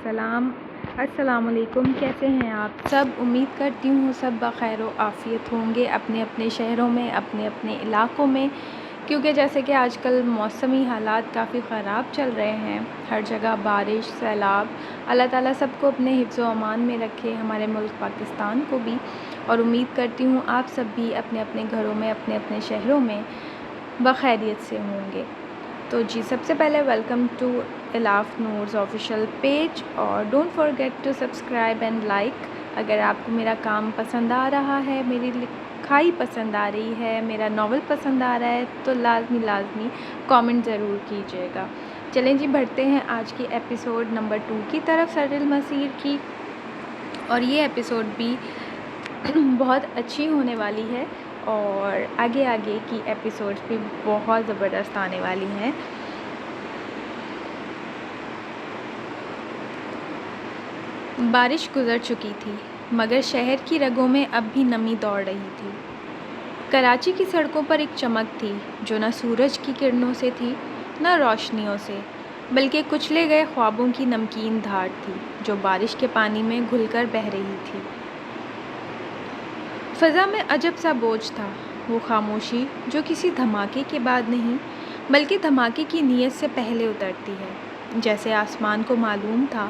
السلام علیکم، کیسے ہیں آپ سب؟ امید کرتی ہوں سب بخیر و عافیت ہوں گے اپنے اپنے شہروں میں، اپنے اپنے علاقوں میں، کیونکہ جیسے کہ آج کل موسمی حالات کافی خراب چل رہے ہیں، ہر جگہ بارش، سیلاب۔ اللہ تعالیٰ سب کو اپنے حفظ و امان میں رکھے، ہمارے ملک پاکستان کو بھی، اور امید کرتی ہوں آپ سب بھی اپنے اپنے گھروں میں، اپنے اپنے شہروں میں بخیریت سے ہوں گے۔ تو جی، سب سے پہلے ویلکم ٹو الاف نورز آفیشیل پیج، اور don't forget to subscribe and like. اگر آپ کو میرا کام پسند آ رہا ہے، میری لکھائی پسند آ رہی ہے، میرا ناول پسند آ رہا ہے، تو لازمی کامنٹ ضرور کیجیے گا۔ چلیں جی، بڑھتے ہیں آج کی ایپیسوڈ نمبر 2 کی طرف، سر المسیر کی، اور یہ ایپیسوڈ بھی بہت اچھی ہونے والی ہے، اور آگے کی ایپیسوڈز بھی بہت زبردست آنے والی ہیں۔ بارش گزر چکی تھی، مگر شہر کی رگوں میں اب بھی نمی دوڑ رہی تھی۔ کراچی کی سڑکوں پر ایک چمک تھی جو نہ سورج کی کرنوں سے تھی، نہ روشنیوں سے، بلکہ کچلے گئے خوابوں کی نمکین دھار تھی جو بارش کے پانی میں گھل کر بہہ رہی تھی۔ فضا میں عجب سا بوجھ تھا، وہ خاموشی جو کسی دھماکے کے بعد نہیں، بلکہ دھماکے کی نیت سے پہلے اترتی ہے، جیسے آسمان کو معلوم تھا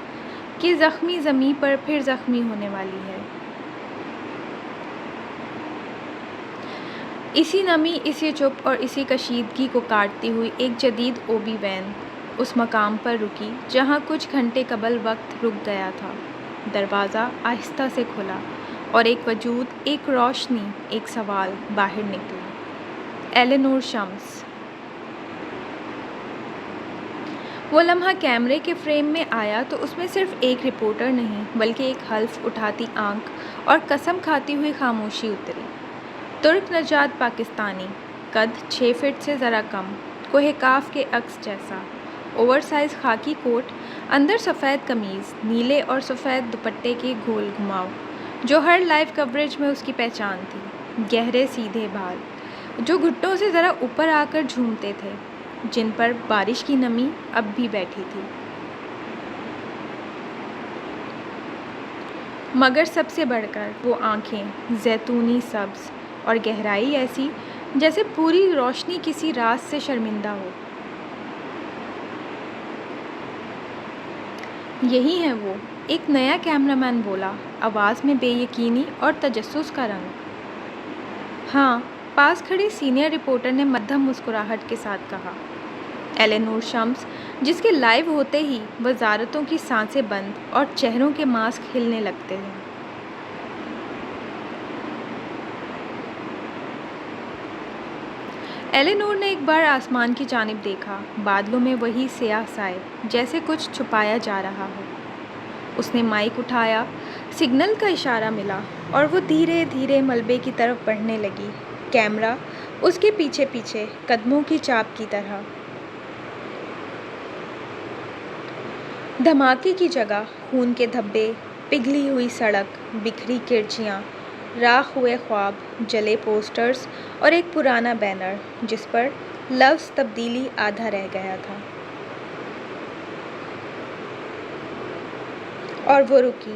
کہ زخمی زمیں پر پھر زخمی ہونے والی ہے۔ اسی نمی، اسی چپ اور اسی کشیدگی کو کاٹتی ہوئی ایک جدید اوبی وین اس مقام پر رکی جہاں کچھ گھنٹے قبل وقت رک گیا تھا۔ دروازہ آہستہ سے کھلا، اور ایک وجود، ایک روشنی، ایک سوال باہر نکلا: ایلینور شمس۔ وہ لمحہ کیمرے کے فریم میں آیا تو اس میں صرف ایک رپورٹر نہیں، بلکہ ایک حلف اٹھاتی آنکھ اور قسم کھاتی ہوئی خاموشی اتری۔ ترک نژاد پاکستانی، قد 6 فٹ سے ذرا کم، کوہ کاف کے عکس جیسا، اوور سائز خاکی کوٹ، اندر سفید قمیض، نیلے اور سفید دوپٹے کے گول گھماؤ جو ہر لائیو کوریج میں اس کی پہچان تھی، گہرے سیدھے بال جو گھٹنوں سے ذرا اوپر آ کر جھومتے تھے، جن پر بارش کی نمی اب بھی بیٹھی تھی۔ مگر سب سے بڑھ کر وہ آنکھیں، زیتونی سبز اور گہرائی ایسی جیسے پوری روشنی کسی راز سے شرمندہ ہو۔ یہی ہے وہ، ایک نیا کیمرہ مین بولا، آواز میں بے یقینی اور تجسس کا رنگ۔ ہاں، پاس کھڑی سینئر رپورٹر نے مدھم مسکراہٹ کے ساتھ کہا۔ ایلینور شمس، جس کے لائیو ہوتے ہی وزارتوں کی سانسیں بند اور چہروں کے ماسک ہلنے لگتے ہیں۔ ایلینور نے ایک بار آسمان کی جانب دیکھا، بادلوں میں وہی سیاہ سائے، جیسے کچھ چھپایا جا رہا ہو۔ اس نے مائک اٹھایا، سگنل کا اشارہ ملا، اور وہ دھیرے دھیرے ملبے کی طرف بڑھنے لگی، کیمرہ اس کے پیچھے پیچھے، قدموں کی چاپ کی طرح۔ دھماکے کی جگہ خون کے دھبے، پگھلی ہوئی سڑک، بکھری کرچیاں، راکھ ہوئے خواب، جلے پوسٹرز اور ایک پرانا بینر جس پر لفظ تبدیلی آدھا رہ گیا تھا۔ اور وہ رکی۔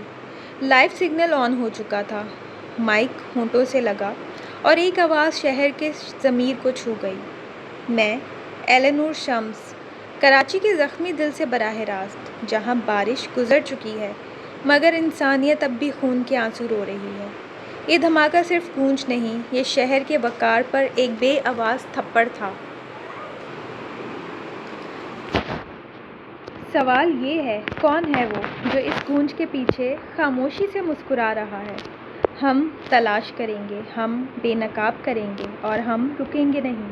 لائیو سگنل آن ہو چکا تھا، مائک ہونٹوں سے لگا، اور ایک آواز شہر کے ضمیر کو چھو گئی: میں، ایلینور شمس، کراچی کے زخمی دل سے براہ راست، جہاں بارش گزر چکی ہے مگر انسانیت اب بھی خون کے آنسو رو رہی ہے۔ یہ دھماکہ صرف گونج نہیں، یہ شہر کے وقار پر ایک بے آواز تھپڑ تھا۔ سوال یہ ہے، کون ہے وہ جو اس گونج کے پیچھے خاموشی سے مسکرا رہا ہے؟ ہم تلاش کریں گے، ہم بے نقاب کریں گے، اور ہم رکیں گے نہیں۔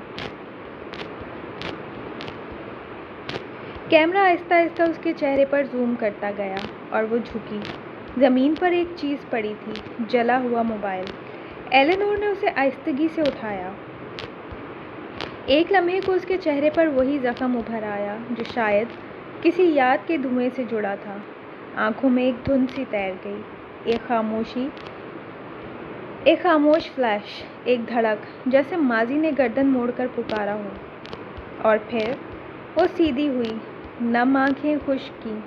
کیمرہ آہستہ آہستہ اس کے چہرے پر زوم کرتا گیا، اور وہ جھکی۔ زمین پر ایک چیز پڑی تھی، جلا ہوا موبائل۔ ایلینور نے اسے آہستگی سے اٹھایا۔ ایک لمحے کو اس کے چہرے پر وہی زخم ابھر آیا جو شاید کسی یاد کے دھوئیں سے جڑا تھا۔ آنکھوں میں ایک دھند سی تیر گئی، ایک خاموشی، ایک خاموش فلیش، ایک دھڑک جیسے ماضی نے گردن موڑ کر پکارا ہو، اور پھر وہ سیدھی ہوئی، نم آنکھیں خشک کیں،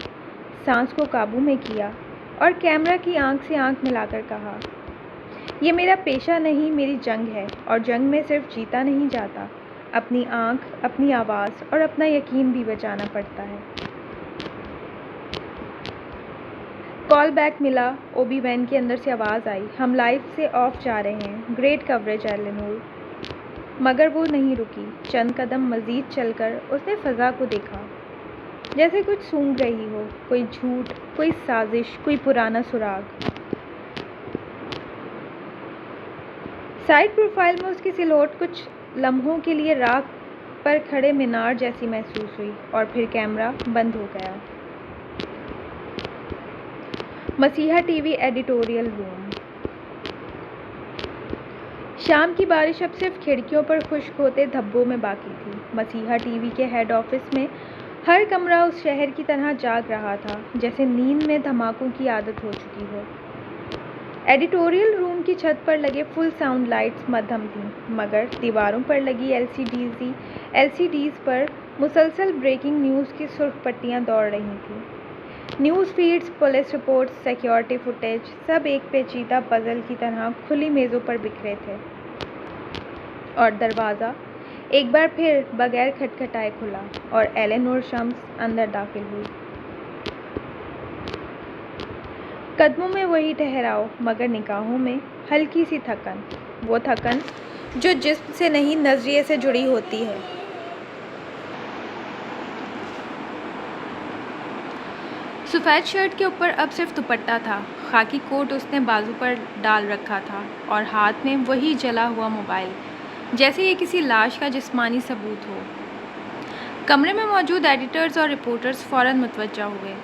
سانس کو قابو میں کیا اور کیمرہ کی آنکھ سے آنکھ ملا کر کہا، یہ میرا پیشہ نہیں، میری جنگ ہے، اور جنگ میں صرف جیتا نہیں جاتا، اپنی آنکھ، اپنی آواز اور اپنا یقین بھی بچانا پڑتا ہے۔ کال بیک ملا، اوبی وین کے اندر سے آواز آئی، ہم لائیو سے آف جا رہے ہیں، گریٹ کوریج ایلینور۔ مگر وہ نہیں رکی، چند قدم مزید چل کر اس نے فضا کو دیکھا، جیسے کچھ سونگھ رہی ہو، کوئی جھوٹ، کوئی سازش، کوئی پرانا سراغ۔ سائیڈ پروفائل میں اس کی سلوٹ کچھ لمحوں کے لیے راک پر کھڑے مینار جیسی محسوس ہوئی، اور پھر کیمرہ بند ہو گیا۔ مسیحا ٹی وی ایڈیٹوریل روم۔ شام کی بارش اب صرف کھڑکیوں پر خشک ہوتے دھبوں میں باقی تھی۔ مسیحا ٹی وی کے ہیڈ آفس میں ہر کمرہ اس شہر کی طرح جاگ رہا تھا جیسے نیند میں دھماکوں کی عادت ہو چکی ہو۔ ایڈیٹوریل روم کی چھت پر لگے فل ساؤنڈ لائٹس مدھم تھیں، مگر دیواروں پر لگی ایل سی ڈیز پر مسلسل بریکنگ نیوز کی سرخ پٹیاں دوڑ رہی تھیں۔ News feeds, police reports, security footage, سب ایک پیچیدہ پزل کی طرح کھلی میزوں پر بکھرے تھے، اور دروازہ ایک بار پھر بغیر کھٹکھٹائے کھلا اور ایلینور شمس اندر داخل ہوئی۔ قدموں میں وہی ٹھہراؤ، مگر نگاہوں میں ہلکی سی تھکن، وہ تھکن جو جسم سے نہیں نظریے سے جڑی ہوتی ہے۔ سفید شرٹ کے اوپر اب صرف دوپٹہ تھا، خاکی کوٹ اس نے بازو پر ڈال رکھا تھا، اور ہاتھ میں وہی جلا ہوا موبائل، جیسے یہ کسی لاش کا جسمانی ثبوت ہو۔ کمرے میں موجود ایڈیٹرز اور رپورٹرز فوراً متوجہ ہوئے۔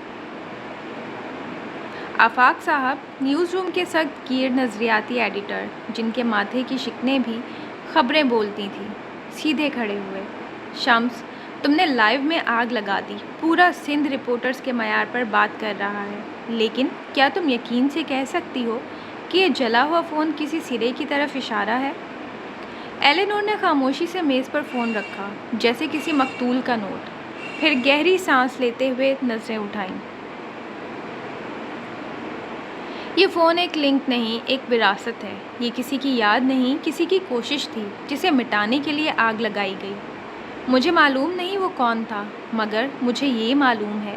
آفاق صاحب، نیوز روم کے سخت گیر نظریاتی ایڈیٹر، جن کے ماتھے کی شکنیں بھی خبریں بولتی تھیں، سیدھے کھڑے ہوئے۔ شمس، تم نے لائیو میں آگ لگا دی، پورا سندھ رپورٹرز کے معیار پر بات کر رہا ہے، لیکن کیا تم یقین سے کہہ سکتی ہو کہ یہ جلا ہوا فون کسی سرے کی طرف اشارہ ہے؟ ایلینور نے خاموشی سے میز پر فون رکھا، جیسے کسی مقتول کا نوٹ، پھر گہری سانس لیتے ہوئے نظریں اٹھائیں۔ یہ فون ایک لنک نہیں، ایک وراثت ہے، یہ کسی کی یاد نہیں، کسی کی کوشش تھی جسے مٹانے کے لیے آگ لگائی گئی۔ مجھے معلوم نہیں وہ کون تھا، مگر مجھے یہ معلوم ہے،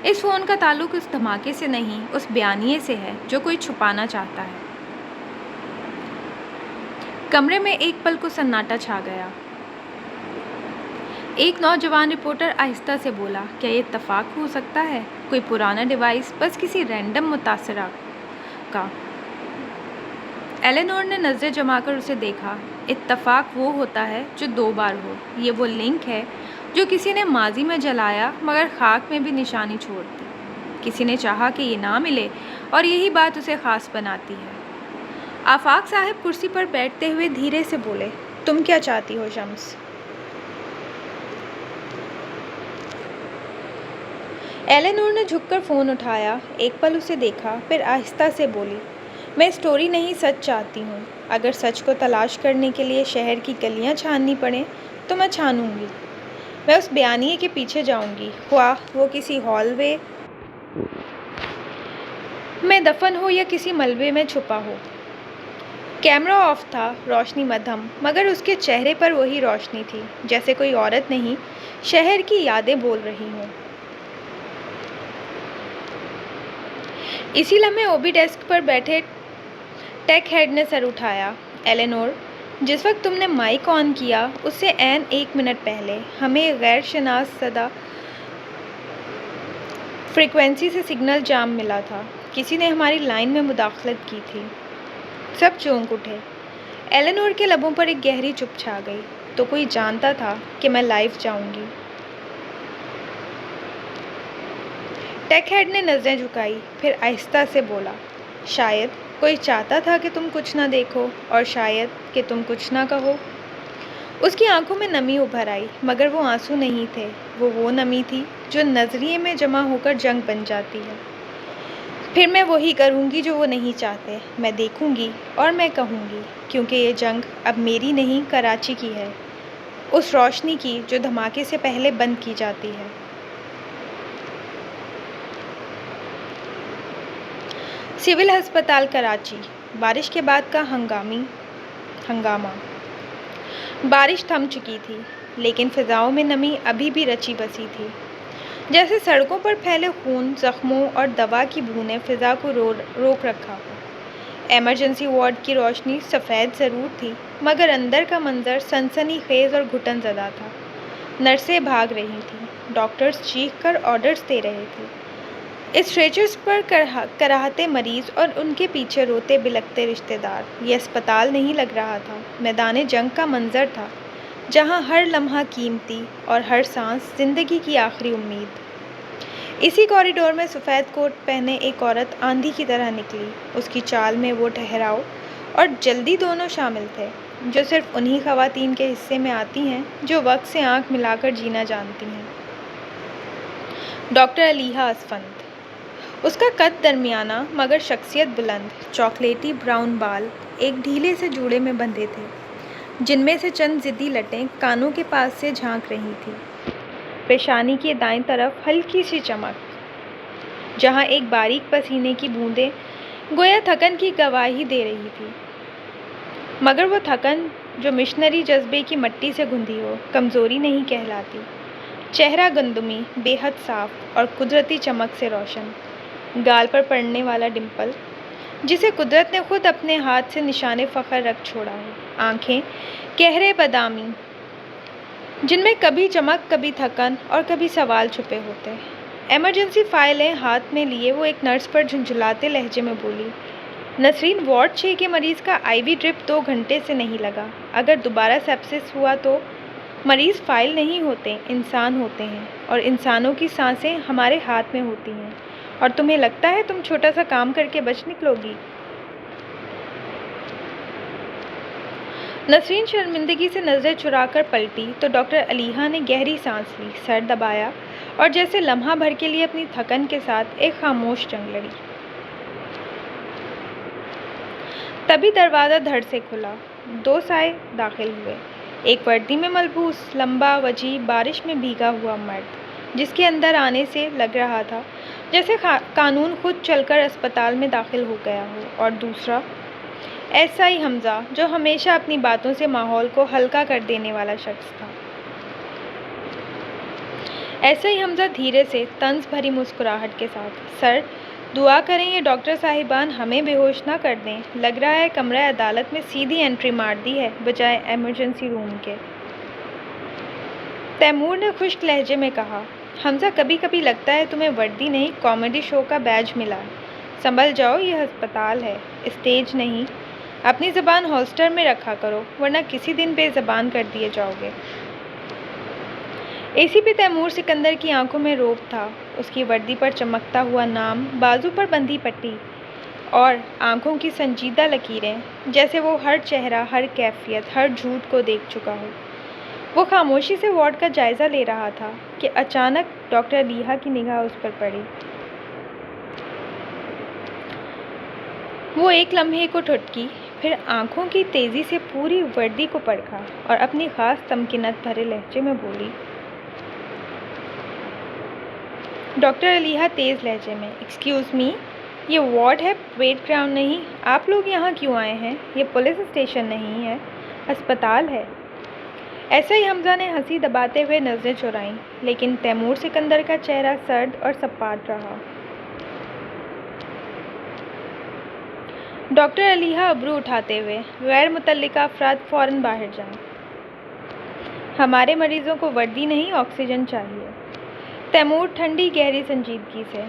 اس فون کا تعلق اس دھماکے سے نہیں، اس بیانیے سے ہے جو کوئی چھپانا چاہتا ہے۔ کمرے میں ایک پل کو سناٹا چھا گیا۔ ایک نوجوان رپورٹر آہستہ سے بولا، کیا یہ اتفاق ہو سکتا ہے؟ کوئی پرانا ڈیوائس، بس کسی رینڈم متاثرہ کا۔ ایلینور نے نظریں جما کر اسے دیکھا۔ اتفاق وہ ہوتا ہے جو دو بار ہو، یہ وہ لنک ہے جو کسی نے ماضی میں جلایا مگر خاک میں بھی نشانی چھوڑ دی۔ کسی نے چاہا کہ یہ نہ ملے، اور یہی بات اسے خاص بناتی ہے۔ آفاق صاحب کرسی پر بیٹھتے ہوئے دھیرے سے بولے، تم کیا چاہتی ہو شمس؟ ایلینور نے جھک کر فون اٹھایا، ایک پل اسے دیکھا، پھر آہستہ سے بولی، میں اسٹوری نہیں، سچ چاہتی ہوں۔ اگر سچ کو تلاش کرنے کے لیے شہر کی گلیاں چھاننی پڑیں تو میں چھانوں گی۔ میں اس بیانیے کے پیچھے جاؤں گی، خواہ وہ کسی ہال وے میں دفن ہو یا کسی ملبے میں چھپا ہو۔ کیمرہ آف تھا، روشنی مدھم، مگر اس کے چہرے پر وہی روشنی تھی، جیسے کوئی عورت نہیں، شہر کی یادیں بول رہی ہوں۔ اسی لمحے اوبی ڈیسک پر بیٹھے ٹیک ہیڈ نے سر اٹھایا، ایلینور، جس وقت تم نے مائک آن کیا اس سے عین 1 منٹ پہلے ہمیں غیر شناس صدا فریکوینسی سے سگنل جام ملا تھا، کسی نے ہماری لائن میں مداخلت کی تھی۔ سب چونک اٹھے۔ ایلینور کے لبوں پر ایک گہری چپ چھا گئی، تو کوئی جانتا تھا کہ میں لائیو جاؤں گی۔ ٹیک ہیڈ نے نظریں جھکائی، پھر آہستہ سے بولا، شاید کوئی چاہتا تھا کہ تم کچھ نہ دیکھو، اور شاید کہ تم کچھ نہ کہو۔ اس کی آنکھوں میں نمی ابھر آئی، مگر وہ آنسو نہیں تھے، وہ نمی تھی جو نظریے میں جمع ہو کر جنگ بن جاتی ہے۔ پھر میں وہی کروں گی جو وہ نہیں چاہتے، میں دیکھوں گی اور میں کہوں گی، کیونکہ یہ جنگ اب میری نہیں، کراچی کی ہے، اس روشنی کی جو دھماکے سے پہلے بند کی جاتی ہے۔ سول ہسپتال کراچی، بارش کے بعد کا ہنگامہ۔ بارش تھم چکی تھی، لیکن فضاؤں میں نمی ابھی بھی رچی بسی تھی، جیسے سڑکوں پر پھیلے خون، زخموں اور دوا کی بوندیں فضا کو روک رکھا ہو۔ ایمرجنسی وارڈ کی روشنی سفید ضرور تھی، مگر اندر کا منظر سنسنی خیز اور گھٹن زدہ تھا۔ نرسیں بھاگ رہی تھیں، ڈاکٹرز چیخ کر آرڈرز دے رہے تھے، اسٹریچرز پر کراہتے مریض اور ان کے پیچھے روتے بلکتے رشتہ دار۔ یہ اسپتال نہیں لگ رہا تھا، میدان جنگ کا منظر تھا، جہاں ہر لمحہ قیمتی اور ہر سانس زندگی کی آخری امید۔ اسی کوریڈور میں سفید کوٹ پہنے ایک عورت آندھی کی طرح نکلی۔ اس کی چال میں وہ ٹھہراؤ اور جلدی دونوں شامل تھے، جو صرف انہی خواتین کے حصے میں آتی ہیں جو وقت سے آنکھ ملا کر جینا جانتی ہیں۔ ڈاکٹر علیحہ اسفند۔ اس کا قد درمیانہ مگر شخصیت بلند، چاکلیٹی براؤن بال ایک ڈھیلے سے جوڑے میں بندھے تھے، جن میں سے چند ضدی لٹیں کانوں کے پاس سے جھانک رہی تھیں۔ پیشانی کی دائیں طرف ہلکی سی چمک، جہاں ایک باریک پسینے کی بوندیں گویا تھکن کی گواہی دے رہی تھی، مگر وہ تھکن جو مشنری جذبے کی مٹی سے گندھی ہو، کمزوری نہیں کہلاتی۔ چہرہ گندمی، بے حد صاف اور قدرتی چمک سے روشن، گال پر پڑنے والا ڈمپل جسے قدرت نے خود اپنے ہاتھ سے نشان فخر رکھ چھوڑا ہے۔ آنکھیں گہرے بادامی، جن میں کبھی چمک، کبھی تھکن اور کبھی سوال چھپے ہوتے۔ ایمرجنسی فائلیں ہاتھ میں لیے وہ ایک نرس پر جھنجھلاتے لہجے میں بولی، نسرین، وارڈ 6 کے مریض کا IV ڈرپ 2 گھنٹے سے نہیں لگا۔ اگر دوبارہ سیپسس ہوا تو؟ مریض فائل نہیں ہوتے، انسان ہوتے ہیں، اور انسانوں کی سانسیں ہمارے ہاتھ میں ہوتی ہیں، اور تمہیں لگتا ہے تم چھوٹا سا کام کر کے بچ نکلو گی؟ نسرین شرمندگی سے نظریں چرا کر پلٹی تو ڈاکٹر علیحہ نے گہری سانس لی، سر دبایا اور جیسے لمحہ بھر کے لیے اپنی تھکن کے ساتھ ایک خاموش جنگ لڑی۔ تبھی دروازہ دھڑ سے کھلا، 2 سائے داخل ہوئے۔ ایک وردی میں ملبوس، لمبا، وجیح، بارش میں بھیگا ہوا مرد، جس کے اندر آنے سے لگ رہا تھا جیسے قانون خود چل کر اسپتال میں داخل ہو گیا ہو، اور دوسرا SI حمزہ، جو ہمیشہ اپنی باتوں سے ماحول کو ہلکا کر دینے والا شخص تھا۔ SI حمزہ دھیرے سے طنز بھری مسکراہٹ کے ساتھ، سر، دعا کریں یہ ڈاکٹر صاحبان ہمیں بے ہوش نہ کر دیں، لگ رہا ہے کمرہ عدالت میں سیدھی انٹری مار دی ہے بجائے ایمرجنسی روم کے۔ تیمور نے خشک لہجے میں کہا، حمزہ، کبھی کبھی لگتا ہے تمہیں وردی نہیں، کامیڈی شو کا بیج ملا ہے۔ سنبھل جاؤ، یہ ہسپتال ہے، اسٹیج نہیں۔ اپنی زبان ہولسٹر میں رکھا کرو، ورنہ کسی دن بے زبان کر دیے جاؤ گے۔ ACP تیمور سکندر کی آنکھوں میں رعب تھا، اس کی وردی پر چمکتا ہوا نام، بازو پر بندھی پٹی اور آنکھوں کی سنجیدہ لکیریں، جیسے وہ ہر چہرہ، ہر کیفیت، ہر جھوٹ کو دیکھ چکا ہو۔ وہ خاموشی سے وارڈ کا جائزہ لے رہا تھا کہ اچانک ڈاکٹر علیحہ کی نگاہ اس پر پڑی۔ وہ ایک لمحے کو ٹھٹکی، پھر آنکھوں کی تیزی سے پوری وردی کو پرکھا اور اپنی خاص تمکنت بھرے لہجے میں بولی، ڈاکٹر علیحہ تیز لہجے میں، ایکسکیوز می، یہ وارڈ ہے، پریڈ گراؤنڈ نہیں۔ آپ لوگ یہاں کیوں آئے ہیں؟ یہ پولیس اسٹیشن نہیں ہے، اسپتال ہے۔ SI حمزہ نے ہنسی دباتے ہوئے نظریں چرائیں، لیکن تیمور سکندر کا چہرہ سرد اور سپاٹ رہا۔ ڈاکٹر علیحہ ابرو اٹھاتے ہوئے، غیر متعلقہ افراد فوراً باہر جائیں۔ ہمارے مریضوں کو وردی نہیں، آکسیجن چاہیے۔ تیمور ٹھنڈی گہری سنجیدگی سے،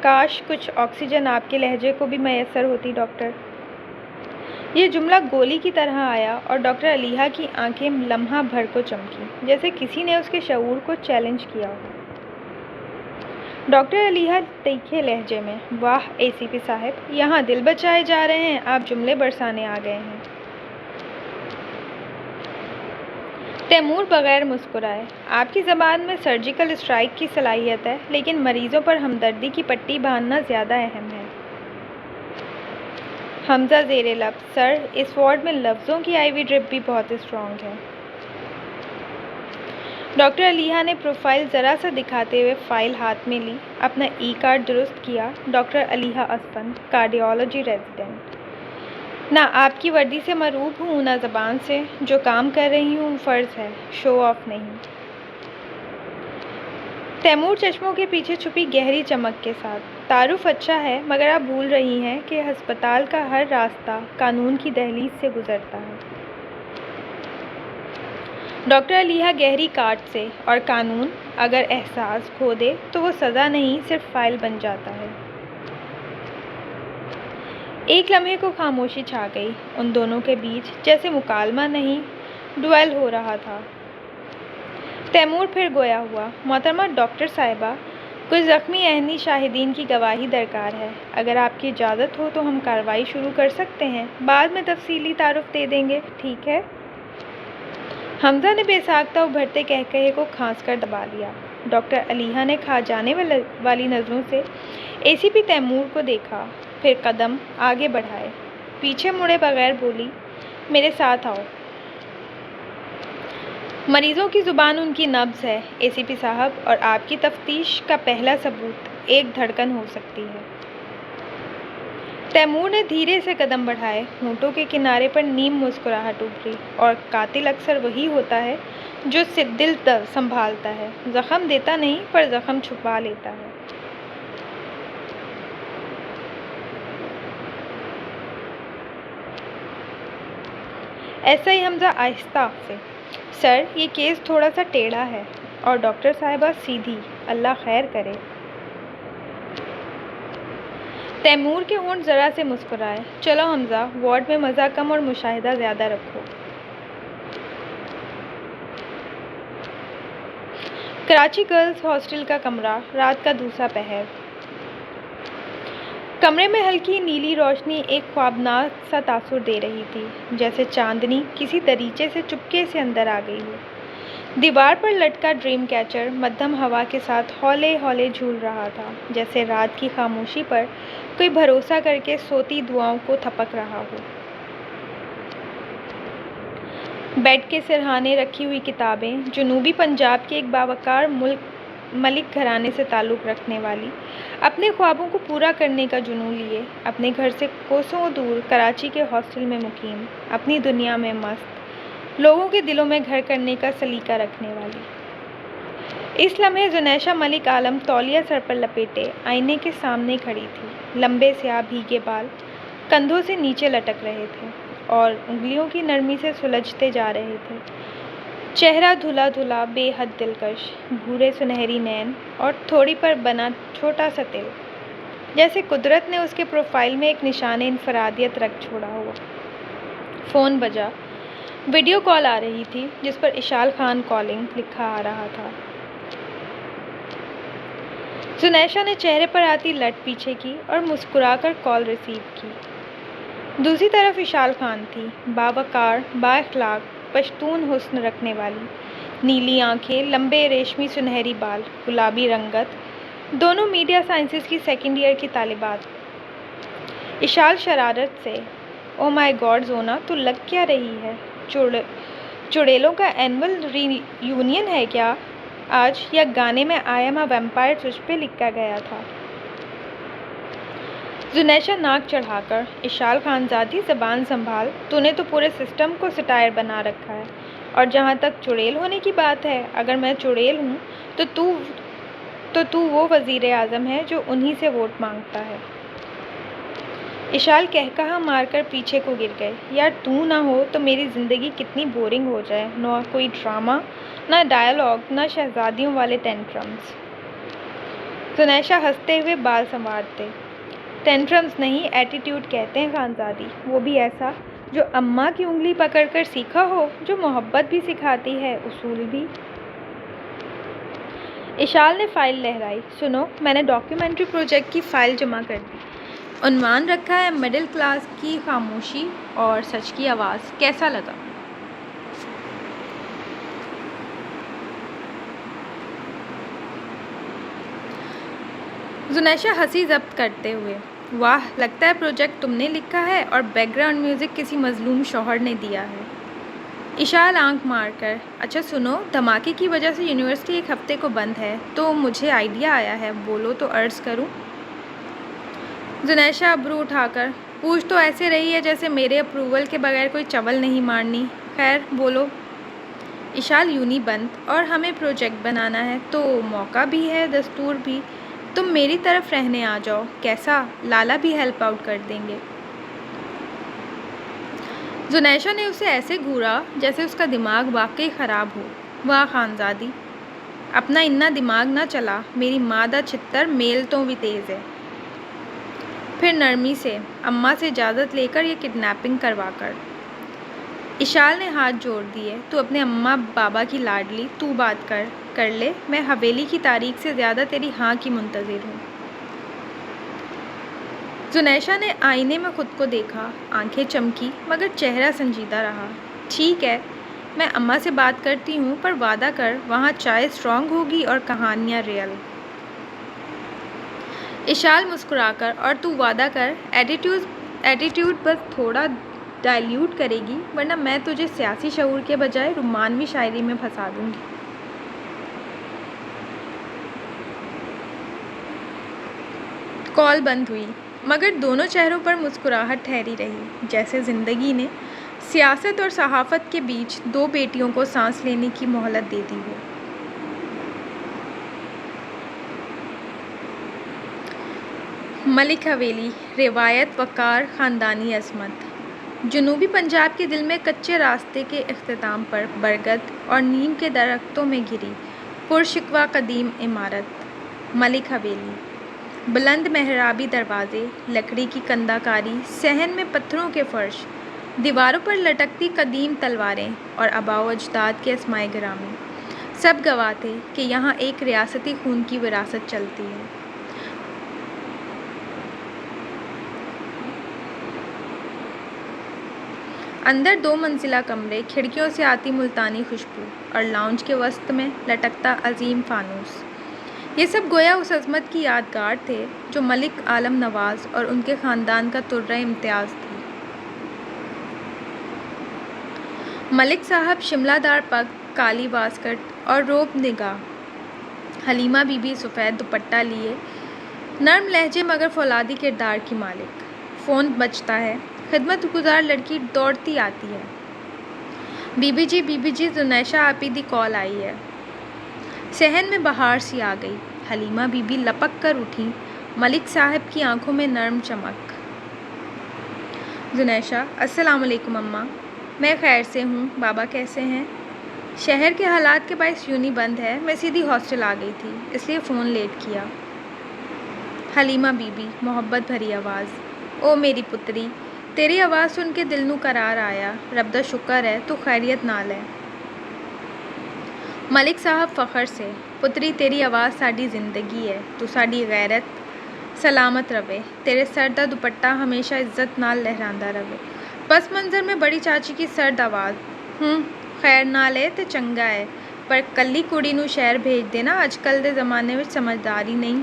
کاش کچھ آکسیجن آپ کے لہجے کو بھی میسر ہوتی ڈاکٹر۔ یہ جملہ گولی کی طرح آیا اور ڈاکٹر علیحہ کی آنکھیں لمحہ بھر کو چمکی، جیسے کسی نے اس کے شعور کو چیلنج کیا ہو۔ ڈاکٹر علیحہ تیکھے لہجے میں، واہ ACP صاحب، یہاں دل بچائے جا رہے ہیں، آپ جملے برسانے آ گئے ہیں۔ تیمور بغیر مسکرائے، آپ کی زبان میں سرجیکل اسٹرائک کی صلاحیت ہے، لیکن مریضوں پر ہمدردی کی پٹی باندھنا زیادہ اہم ہے۔ حمزہ زیر لب، سر، اس وارڈ میں لفظوں کی IV ڈرپ بھی بہت اسٹرانگ ہے۔ ڈاکٹر علیحہ نے پروفائل ذرا سا دکھاتے ہوئے فائل ہاتھ میں لی، اپنا ای کارڈ درست کیا۔ Doctor Aliha Asfand, cardiology resident. نہ آپ کی وردی سے مرعوب ہوں، نہ زبان سے۔ جو کام کر رہی ہوں فرض ہے، شو آف نہیں۔ تیمور چشموں کے پیچھے چھپی گہری چمک کے ساتھ: تعارف اچھا ہے، مگر آپ بھول رہی ہیں کہ ہسپتال کا ہر راستہ قانون کی دہلیز سے گزرتا ہے۔ ڈاکٹر علیحہ گہری کاٹ سے: اور قانون اگر احساس کھو دے تو وہ سزا نہیں، صرف فائل بن جاتا ہے۔ ایک لمحے کو خاموشی چھا گئی ان دونوں کے بیچ، جیسے مکالمہ نہیں، ڈویل ہو رہا تھا۔ تیمور پھر گویا ہوا: محترمہ ڈاکٹر صاحبہ، کچھ زخمی عینی شاہدین کی گواہی درکار ہے۔ اگر آپ کی اجازت ہو تو ہم کارروائی شروع کر سکتے ہیں، بعد میں تفصیلی تعارف دے دیں گے، ٹھیک ہے؟ حمزہ نے بے ساختہ ابھرتے قہقہے کو کھانس کر دبا لیا۔ ڈاکٹر علیحہ نے کھا جانے والی نظروں سے اے سی پی تیمور کو دیکھا، پھر قدم آگے بڑھائے، پیچھے مڑے بغیر بولی: میرے ساتھ آؤ۔ مریضوں کی زبان ان کی نبض ہے اے سی پی صاحب، اور آپ کی تفتیش کا پہلا ثبوت ایک دھڑکن ہو سکتی ہے۔ تیمور نے دھیرے سے قدم بڑھائے، ہونٹوں کے کنارے پر نیم مسکراہٹ ابھری: اور قاتل اکثر وہی ہوتا ہے جو دل سنبھالتا ہے، زخم دیتا نہیں پر زخم چھپا لیتا ہے۔ ایسا ہی حمزہ آہستہ سے: سر، یہ کیس تھوڑا سا ٹیڑھا ہے، اور ڈاکٹر صاحبہ سیدھی، اللہ خیر کرے۔ تیمور کے ہونٹ ذرا سے مسکرائے: چلو حمزہ، وارڈ میں مزہ کم اور مشاہدہ زیادہ رکھو۔ کراچی گرلز ہاسٹل کا کمرہ، رات کا دوسرا پہر۔ کمرے میں ہلکی نیلی روشنی ایک خوابناک سا تاثر دے رہی تھی، جیسے چاندنی کسی دریچے سے چپکے سے اندر آ گئی ہو۔ دیوار پر لٹکا ڈریم کیچر مدھم ہوا کے ساتھ ہولے ہولے جھول رہا تھا، جیسے رات کی خاموشی پر کوئی بھروسہ کر کے سوتی دعاؤں کو تھپک رہا ہو۔ بیڈ کے سرہانے رکھی ہوئی کتابیں، جنوبی پنجاب کے ایک باوقار ملک گھرانے سے تعلق رکھنے والی، اپنے خوابوں کو پورا کرنے کا جنون لیے، اپنے گھر سے کوسوں دور کراچی کے ہاسٹل میں مقیم، اپنی دنیا میں مست، لوگوں کے دلوں میں گھر کرنے کا سلیقہ رکھنے والی۔ اس لمحے زنیشہ ملک عالم تولیہ سر پر لپیٹے آئینے کے سامنے کھڑی تھی۔ لمبے سیاہ بھیگے بال کندھوں سے نیچے لٹک رہے تھے اور انگلیوں کی نرمی سے سلجھتے جا رہے تھے۔ چہرہ دھلا دھلا، بے حد دلکش، بھورے سنہری نین اور تھوڑی پر بنا چھوٹا سا تل، جیسے قدرت نے اس کے پروفائل میں ایک نشان انفرادیت رکھ چھوڑا ہو۔ فون بجا۔ ویڈیو کال آ رہی تھی جس پر اشال خان کالنگ لکھا آ رہا تھا۔ زنیشہ نے چہرے پر آتی لٹ پیچھے کی اور مسکرا کر کال ریسیو کی۔ دوسری طرف اشال خان تھی، باوقار، با اخلاق، پشتون حسن رکھنے والی، نیلی آنکھیں، لمبے ریشمی سنہری بال، گلابی رنگت، دونوں میڈیا سائنسز کی سیکنڈ ایئر کی طالبات۔ اشال شرارت سے: او مائی گاڈ زونا، تو لگ کیا رہی ہے؟ چڑیلوں کا اینول ری یونین ہے کیا آج، یا گانے میں آئی ایم اے ویمپائر تجھ پہ لکھا گیا تھا؟ زنیشہ ناک چڑھا کر: اشال خانزادی زبان سنبھال، تو نے تو پورے سسٹم کو سٹائر بنا رکھا ہے، اور جہاں تک چڑیل ہونے کی بات ہے، اگر میں چڑیل ہوں تو تو وہ وزیر اعظم ہے جو انہی سے ووٹ مانگتا ہے۔ اشال کہکہا مار کر پیچھے کو گر گئے: یار تو نہ ہو تو میری زندگی کتنی بورنگ ہو جائے، نہ کوئی ڈرامہ، نہ ڈائیلاگ، نہ شہزادیوں والے ٹینٹرمز۔ زنیشہ ہنستے ہوئے بال سنوارتے: ٹینٹرمز نہیں، ایٹیٹیوڈ کہتے ہیں خانزادی، وہ بھی ایسا جو اماں کی انگلی پکڑ کر سیکھا ہو، جو محبت بھی سکھاتی ہے، اصول بھی۔ اشال نے فائل لہرائی: سنو، میں نے ڈاکیومنٹری پروجیکٹ کی فائل جمع کر دی، عنوان رکھا ہے مڈل کلاس کی خاموشی اور سچ کی آواز، کیسا لگا؟ زنیشہ ہنسی ضبط کرتے ہوئے: واہ، لگتا ہے پروجیکٹ تم نے لکھا ہے اور بیک گراؤنڈ میوزک کسی مظلوم شوہر نے دیا ہے۔ اشال آنکھ مار کر، اچھا سنو، دھماکے کی وجہ سے یونیورسٹی ایک ہفتے کو بند ہے، تو مجھے آئیڈیا آیا ہے، بولو تو عرض کروں؟ زنیشا ابرو اٹھا کر، پوچھ تو ایسے رہی ہے جیسے میرے اپروول کے بغیر کوئی چول نہیں مارنی، خیر بولو۔ اشال یونی بند اور ہمیں پروجیکٹ بنانا ہے، تو موقع بھی ہے، دستور بھی۔ تم میری طرف رہنے آ جاؤ، کیسا؟ لالا بھی ہیلپ آؤٹ کر دیں گے۔ زنیشا نے اسے ایسے گھورا جیسے اس کا دماغ واقعی خراب ہو۔ واہ خانزادی، اپنا اتنا دماغ نہ چلا، میری مادہ چھتر میل تو بھی تیز ہے۔ پھر نرمی سے، اماں سے اجازت لے کر یا کڈنیپنگ کروا کر؟ اشال نے ہاتھ جوڑ دیے، تو اپنے اماں بابا کی لاڈلی، تو بات کر لے، میں حویلی کی تاریخ سے زیادہ تیری ہاں کی منتظر ہوں۔ زنیشا نے آئینے میں خود کو دیکھا، آنکھیں چمکی مگر چہرہ سنجیدہ رہا۔ ٹھیک ہے، میں اماں سے بات کرتی ہوں، پر وعدہ کر وہاں چائے اسٹرانگ ہوگی اور کہانیاں ریئل۔ اشال مسکرا کر، اور تو وعدہ کر ایٹیٹیوڈ بس تھوڑا ڈائلیوٹ کرے گی، ورنہ میں تجھے سیاسی شعور کے بجائے رومانوی شاعری میں پھنسا دوں گی۔ کال بند ہوئی، مگر دونوں چہروں پر مسکراہٹ ٹھہری رہی، جیسے زندگی نے سیاست اور صحافت کے بیچ دو بیٹیوں کو سانس لینے کی مہلت دے دی ہو۔ ملک حویلی، روایت، وقار، خاندانی عظمت۔ جنوبی پنجاب کے دل میں کچے راستے کے اختتام پر برگد اور نیم کے درختوں میں گھری پرشکوہ قدیم عمارت ملک حویلی۔ بلند محرابی دروازے، لکڑی کی کندہ کاری، صحن میں پتھروں کے فرش، دیواروں پر لٹکتی قدیم تلواریں اور آباء و اجداد کے اسماء گرامی، سب گواہ تھے کہ یہاں ایک ریاستی خون کی وراثت چلتی ہے۔ اندر دو منزلہ کمرے، کھڑکیوں سے آتی ملتانی خوشبو، اور لاؤنج کے وسط میں لٹکتا عظیم فانوس، یہ سب گویا اس عظمت کی یادگار تھے جو ملک عالم نواز اور ان کے خاندان کا ترہ امتیاز تھی۔ ملک صاحب شملہ دار پگ، کالی واسکٹ اور روب نگاہ، حلیمہ بی بی سفید دوپٹہ لیے، نرم لہجے مگر فولادی کردار کی مالک۔ فون بجتا ہے، خدمت گزار لڑکی دوڑتی آتی ہے۔ بی بی جی، زنیشا آپی دی کال آئی ہے۔ صحن میں بہار سی آ گئی، حلیمہ بی بی لپک کر اٹھی، ملک صاحب کی آنکھوں میں نرم چمک۔ زنیشا، السلام علیکم اماں۔ میں خیر سے ہوں، بابا کیسے ہیں؟ شہر کے حالات کے باعث یونی بند ہے، میں سیدھی ہاسٹل آ گئی تھی، اس لیے فون لیٹ کیا۔ حلیمہ بی بی، محبت بھری آواز، او میری پتری، تیری آواز سن کے دل نو قرار آیا، رب دا شکر ہے تو خیریت نال ہے۔ ملک صاحب فخر سے، پتری تیری آواز ساڈی زندگی ہے، تو ساڈی غیرت، سلامت رہے، تیرے سر دا دوپٹہ ہمیشہ عزت نال لہراندا رہے۔ پس منظر میں بڑی چاچی کی سرد آواز، خیر نال ہے تے چنگا ہے، پر کلی کڑی نو شہر بھیج دینا اج کل دے زمانے وچ سمجھداری نہیں۔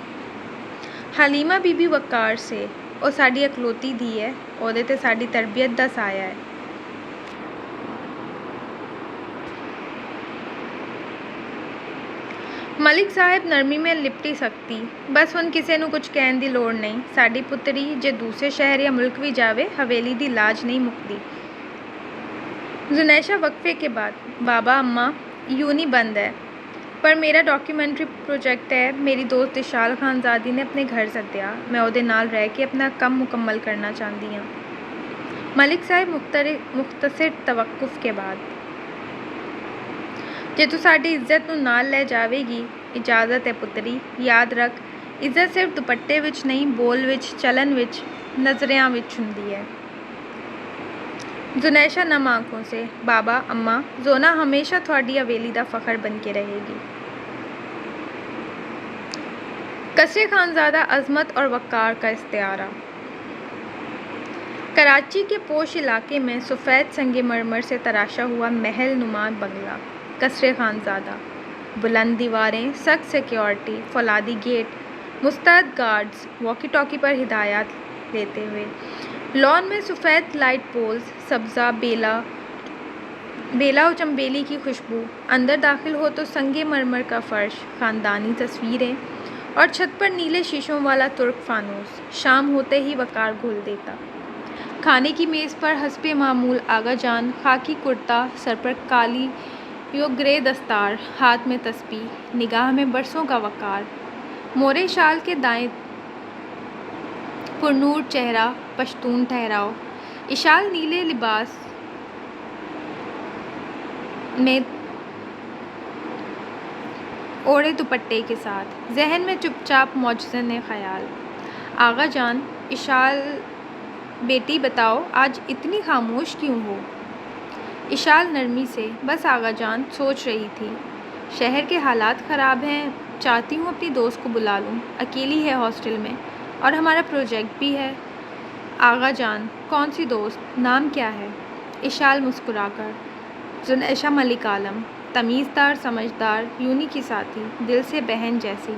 حلیمہ بی بی وقار سے، او ساڈی اکلوتی دھی ہے، او دے تے ساڈی تربیت دا سایہ ہے۔ ملک صاحب نرمی میں لپٹی سکتی، بس ہن کسے نو کچھ کہن دی لوڑ نہیں، ساڈی پتری جے دوسرے شہر یا ملک بھی جاوے، حویلی دی لاج نہیں مکدی۔ زنیشا وقفے کے بعد، بابا اماں، یونی بند ہے، پر میرا ڈاکیومنٹری پروجیکٹ ہے، میری دوست اشال خانزادی نے اپنے گھر سدیا، میں او دے نال رہ کے اپنا کم مکمل کرنا چاہتی ہاں۔ ملک صاحب مختصر توقف کے بعد، جے تو ساڈی عزت نو نال لے جاوے گی، اجازت ہے پتری، یاد رکھ، عزت صرف دوپٹے وچ نہیں، بول وچ، چلن وچ، نظریاں وچ ہوندی ہے۔ زنیشا نم آنکھوں سے، بابا اماں، زونا ہمیشہ تھوڑی حویلی دا فخر بن کے رہے گی۔ قصر خانزادہ عظمت اور وقار کا استعارہ۔ کراچی کے پوش علاقے میں سفید سنگ مرمر سے تراشا ہوا محل نما بنگلہ، قصر خانزادہ، بلند دیواریں، سخت سیکیورٹی، فولادی گیٹ، مستعد گارڈز، واکی ٹاکی پر ہدایات لیتے ہوئے، لان میں سفید لائٹ پولز، سبزہ بیلا بیلا و چمبیلی کی خوشبو، اندر داخل ہو تو سنگ مرمر کا فرش، خاندانی تصویریں اور چھت پر نیلے شیشوں والا ترک فانوس شام ہوتے ہی وقار گھول دیتا۔ کھانے کی میز پر حسب معمول آغا جان، خاکی کرتا، سر پر کالی گرے دستار، ہاتھ میں تسبیح، نگاہ میں برسوں کا وقار، مورے شال کے دائیں پرنور چہرہ، پشتون ٹھہراؤ، اشال نیلے لباس میں اوڑھے دوپٹے کے ساتھ، ذہن میں چپ چاپ معجزن خیال۔ آغا جان، اشال بیٹی بتاؤ آج اتنی خاموش کیوں ہو؟ اشال نرمی سے، بس آغا جان سوچ رہی تھی، شہر کے حالات خراب ہیں، چاہتی ہوں اپنی دوست کو بلا لوں، اکیلی ہے ہاسٹل میں اور ہمارا پروجیکٹ بھی ہے۔ آغا جان، کون سی دوست، نام کیا ہے؟ اشال مسکرا کر، زنیشہ ملک عالم، تمیزدار، سمجھدار، یونی کی ساتھی، دل سے بہن جیسی،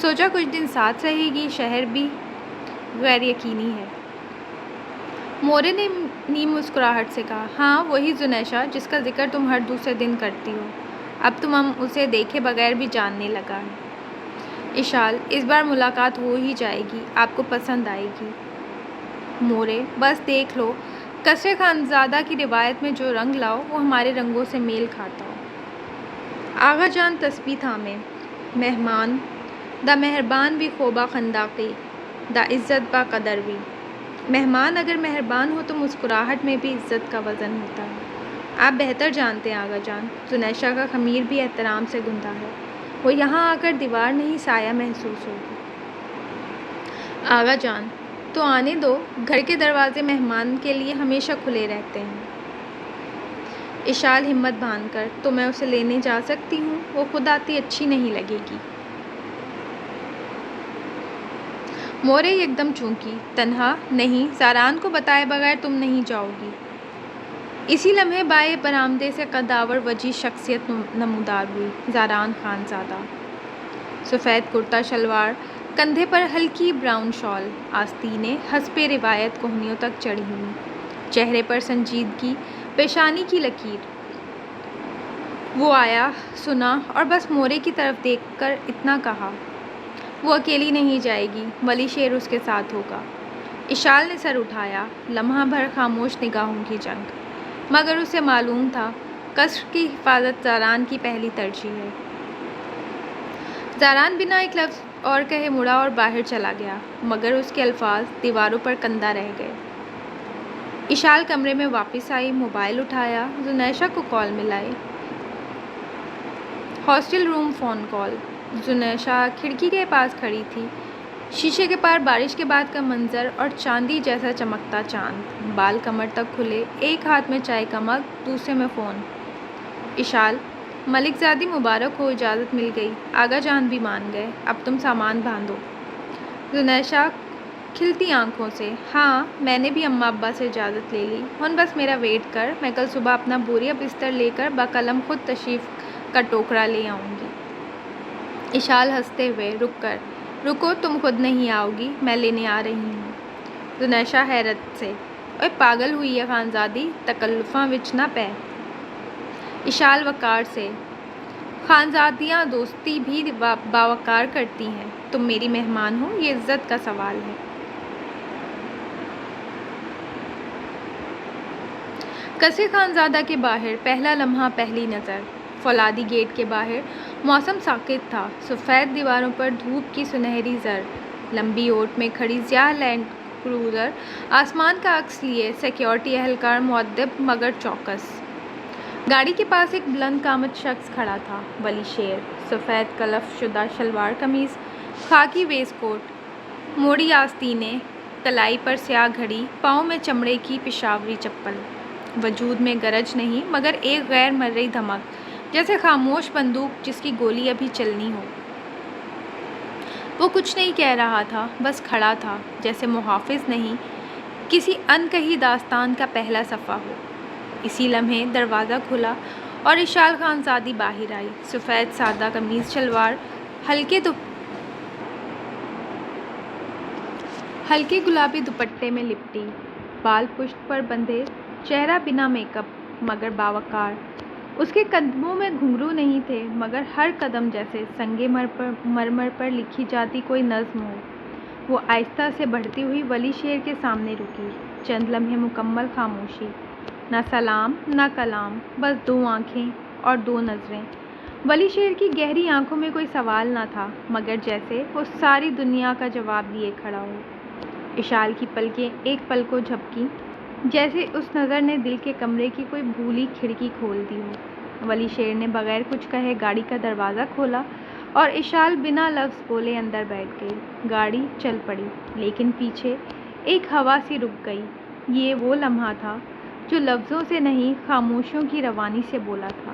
سوچا کچھ دن ساتھ رہے گی، شہر بھی غیر یقینی ہے۔ مورے نے نیم مسکراہٹ سے کہا، ہاں وہی زنیشہ جس کا ذکر تم ہر دوسرے دن کرتی ہو، اب تم اسے دیکھے بغیر بھی جاننے لگا ہے۔ اشال، اس بار ملاقات ہو ہی جائے گی، آپ کو پسند آئے گی۔ مورے، بس دیکھ لو، قصر خانزادہ کی روایت میں جو رنگ لاؤ وہ ہمارے رنگوں سے میل کھاتا ہو۔ آغا جان تسبیح تھامے، مہمان دا مہربان بھی خوبا خنداقی، دا عزت با قدر بھی۔ مہمان اگر مہربان ہو تو مسکراہٹ میں بھی عزت کا وزن ہوتا ہے۔ آپ بہتر جانتے ہیں آغا جان، زنیشہ کا خمیر بھی احترام سے گندھا ہے، وہ یہاں آ کر دیوار نہیں سایہ محسوس ہوگی۔ آغا جان، تو آنے دو، گھر کے دروازے مہمان کے لیے ہمیشہ کھلے رہتے ہیں۔ اشال ہمت باندھ کر، تو میں اسے لینے جا سکتی ہوں، وہ خود آتی اچھی نہیں لگے گی۔ مورے یکدم چونکی، تنہا؟ نہیں، زاران کو بتائے بغیر تم نہیں جاؤ گی۔ اسی لمحے بائیں برآمدے سے قداور وجیح شخصیت نمودار ہوئی، زاران خانزادہ۔ سفید کرتا شلوار، کندھے پر ہلکی براؤن شال، آستینیں حسب روایت کوہنیوں تک چڑھی ہوئی، چہرے پر سنجیدگی، پیشانی کی لکیر۔ وہ آیا، سنا اور بس مورے کی طرف دیکھ کر اتنا کہا، وہ اکیلی نہیں جائے گی، ولی شیر اس کے ساتھ ہوگا۔ اشال نے سر اٹھایا، لمحہ بھر خاموش نگاہوں کی جنگ، مگر اسے معلوم تھا قصر کی حفاظت زاران کی پہلی ترجیح ہے۔ زاران بنا ایک لفظ اور کہے مڑا اور باہر چلا گیا، مگر اس کے الفاظ دیواروں پر کندہ رہ گئے۔ اشال کمرے میں واپس آئی، موبائل اٹھایا، زنیشہ کو کال ملائی۔ ہاسٹل روم فون کال۔ زنیشہ کھڑکی کے پاس کھڑی تھی، شیشے کے پار بارش کے بعد کا منظر اور چاندی جیسا چمکتا چاند، بال کمر تک کھلے، ایک ہاتھ میں چائے کا مگ، دوسرے میں فون۔ اشال، ملک زادی مبارک ہو، اجازت مل گئی، آغا جان بھی مان گئے، اب تم سامان باندھو۔ زنیشہ کھلتی آنکھوں سے، ہاں میں نے بھی اماں ابا سے اجازت لے لی، ہن بس میرا ویٹ کر، میں کل صبح اپنا بوریا بستر لے کر باقلم خود تشریف کا ٹوکرا لے آؤں گی۔ اشال ہنستے ہوئے، رکو تم خود نہیں آؤ گی، میں لینے آ رہی ہوں۔ زنیشہ حیرت سے، اوئے پاگل ہوئی ہے خانزادی، تکلفاں وچ نہ پے۔ اشال وقار سے، خانزادیاں دوستی بھی باوقار کرتی ہیں، تم میری مہمان ہو، یہ عزت کا سوال ہے۔ قصر خانزادہ کے باہر پہلا لمحہ، پہلی نظر، فولادی گیٹ کے باہر موسم ساکت تھا، سفید دیواروں پر دھوپ کی سنہری زر، لمبی اوٹ میں کھڑی سیاہ لینڈ کروزر آسمان کا عکس لیے، سیکیورٹی اہلکار مؤدب مگر چوکس۔ گاڑی کے پاس ایک بلند قامت شخص کھڑا تھا، ولی شیر، سفید کلف شدہ شلوار قمیض، خاکی ویسٹ کوٹ، موڑی آستینیں، کلائی پر سیاہ گھڑی، پاؤں میں چمڑے کی پشاوری چپل، وجود میں گرج نہیں مگر ایک غیر مرئی دھمک، جیسے خاموش بندوق جس کی گولی ابھی چلنی ہو۔ وہ کچھ نہیں کہہ رہا تھا، بس کھڑا تھا، جیسے محافظ نہیں، کسی ان کہی داستان کا پہلا صفحہ ہو۔ اسی لمحے دروازہ کھلا اور اشال خانزادی باہر آئی، سفید سادہ قمیض شلوار، ہلکے گلابی دوپٹے میں لپٹی، بال پشت پر بندھے، چہرہ بنا میک اپ، مگر باوقار۔ اس کے قدموں میں گھنگرو نہیں تھے، مگر ہر قدم جیسے سنگ مرمر پر لکھی جاتی کوئی نظم ہو۔ وہ آہستہ سے بڑھتی ہوئی ولی شیر کے سامنے رکی۔ چند لمحے مکمل خاموشی، نہ سلام نہ کلام، بس دو آنکھیں اور دو نظریں۔ ولی شیر کی گہری آنکھوں میں کوئی سوال نہ تھا، مگر جیسے وہ ساری دنیا کا جواب لیے کھڑا ہو۔ اشال کی پلکیں ایک پل کو جھپکیں، جیسے اس نظر نے دل کے کمرے کی کوئی بھولی کھڑکی کھول دی ہو۔ ولی شیر نے بغیر کچھ کہے گاڑی کا دروازہ کھولا اور اشال بنا لفظ بولے اندر بیٹھ گئی۔ گاڑی چل پڑی، لیکن پیچھے ایک ہوا سی رک گئی۔ یہ وہ لمحہ تھا جو لفظوں سے نہیں، خاموشیوں کی روانی سے بولا تھا۔